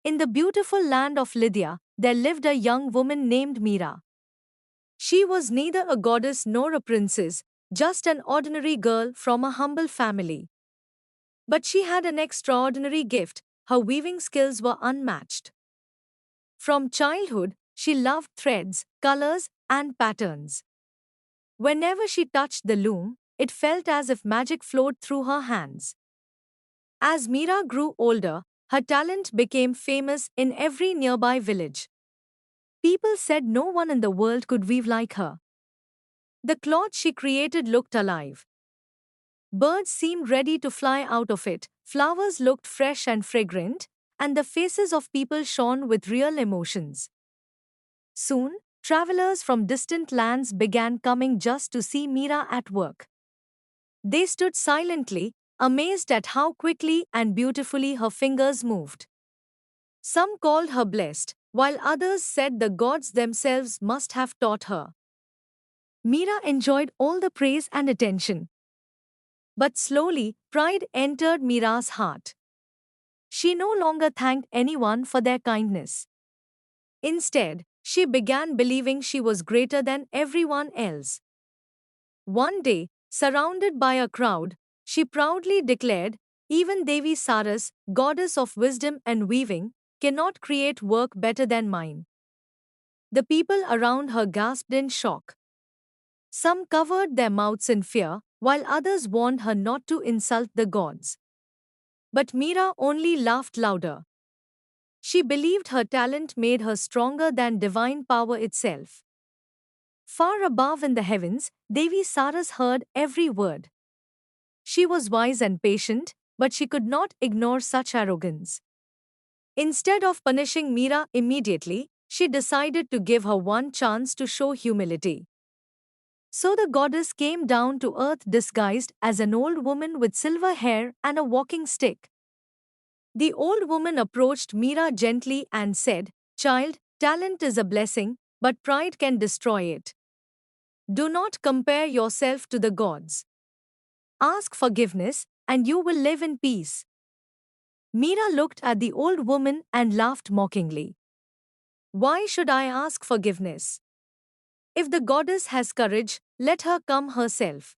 In the beautiful land of Lydia, there lived a young woman named Mira. She was neither a goddess nor a princess, just an ordinary girl from a humble family. But she had an extraordinary gift. Her weaving skills were unmatched. From childhood, she loved threads, colors, and patterns. Whenever she touched the loom, it felt as if magic flowed through her hands. As Mira grew older, her talent became famous in every nearby village. People said no one in the world could weave like her. The cloth she created looked alive. Birds seemed ready to fly out of it, flowers looked fresh and fragrant, and the faces of people shone with real emotions. Soon, travelers from distant lands began coming just to see Mira at work. They stood silently, amazed at how quickly and beautifully her fingers moved. Some called her blessed, while others said the gods themselves must have taught her. Mira enjoyed all the praise and attention. But slowly, pride entered Mira's heart. She no longer thanked anyone for their kindness. Instead, she began believing she was greater than everyone else. One day, surrounded by a crowd, she proudly declared, "Even Devi Saras, goddess of wisdom and weaving, cannot create work better than mine." The people around her gasped in shock. Some covered their mouths in fear, while others warned her not to insult the gods. But Mira only laughed louder. She believed her talent made her stronger than divine power itself. Far above in the heavens, Devi Saras heard every word. She was wise and patient, but she could not ignore such arrogance. Instead of punishing Mira immediately, she decided to give her one chance to show humility. So the goddess came down to earth disguised as an old woman with silver hair and a walking stick. The old woman approached Mira gently and said, "Child, talent is a blessing, but pride can destroy it. Do not compare yourself to the gods. Ask forgiveness, and you will live in peace." Mira looked at the old woman and laughed mockingly. "Why should I ask forgiveness? If the goddess has courage, let her come herself.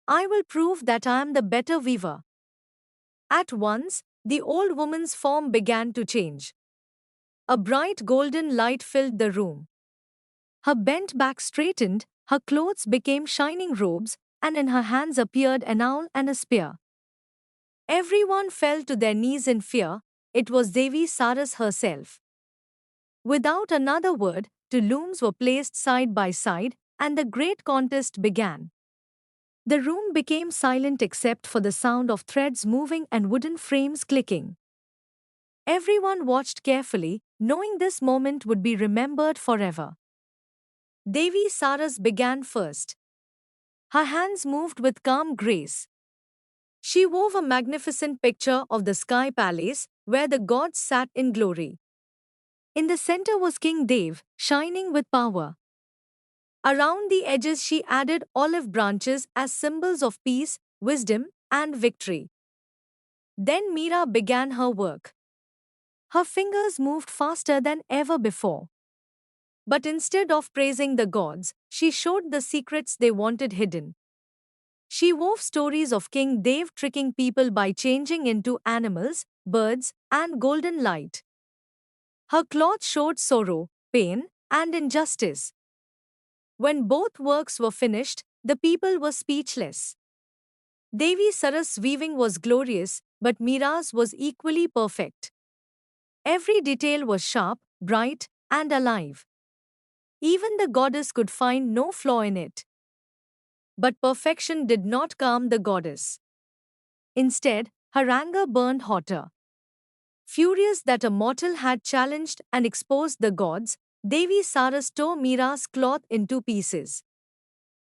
I will prove that I am the better weaver." At once, the old woman's form began to change. A bright golden light filled the room. Her bent back straightened, her clothes became shining robes, and in her hands appeared an owl and a spear. Everyone fell to their knees in fear. It was Devi Saras herself. Without another word, two looms were placed side by side, and the great contest began. The room became silent except for the sound of threads moving and wooden frames clicking. Everyone watched carefully, knowing this moment would be remembered forever. Devi Saras began first. Her hands moved with calm grace. She wove a magnificent picture of the sky palace, where the gods sat in glory. In the center was King Dev, shining with power. Around the edges she added olive branches as symbols of peace, wisdom, and victory. Then Mira began her work. Her fingers moved faster than ever before. But instead of praising the gods, she showed the secrets they wanted hidden. She wove stories of King Dev tricking people by changing into animals, birds, and golden light. Her cloth showed sorrow, pain, and injustice. When both works were finished, the people were speechless. Devi Saras' weaving was glorious, but Mira's was equally perfect. Every detail was sharp, bright, and alive. Even the goddess could find no flaw in it. But perfection did not calm the goddess. Instead, her anger burned hotter. Furious that a mortal had challenged and exposed the gods, Devi Saras tore Mira's cloth into pieces.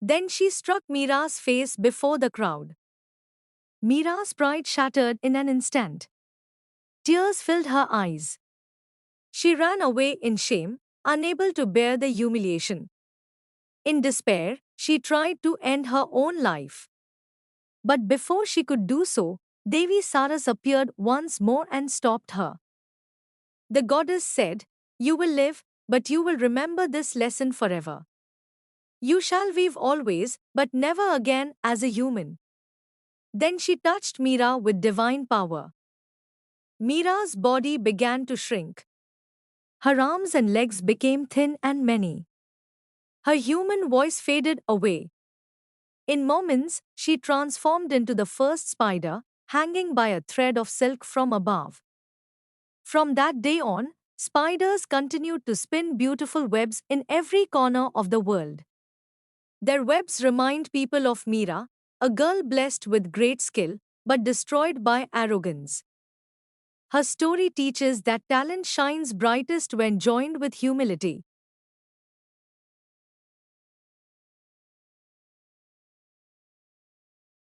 Then she struck Mira's face before the crowd. Mira's pride shattered in an instant. Tears filled her eyes. She ran away in shame, unable to bear the humiliation. In despair, she tried to end her own life. But before she could do so, Devi Saras appeared once more and stopped her. The goddess said, "You will live, but you will remember this lesson forever. You shall weave always, but never again as a human." Then she touched Mira with divine power. Mira's body began to shrink. Her arms and legs became thin and many. Her human voice faded away. In moments, she transformed into the first spider, hanging by a thread of silk from above. From that day on, spiders continued to spin beautiful webs in every corner of the world. Their webs remind people of Mira, a girl blessed with great skill, but destroyed by arrogance. Her story teaches that talent shines brightest when joined with humility.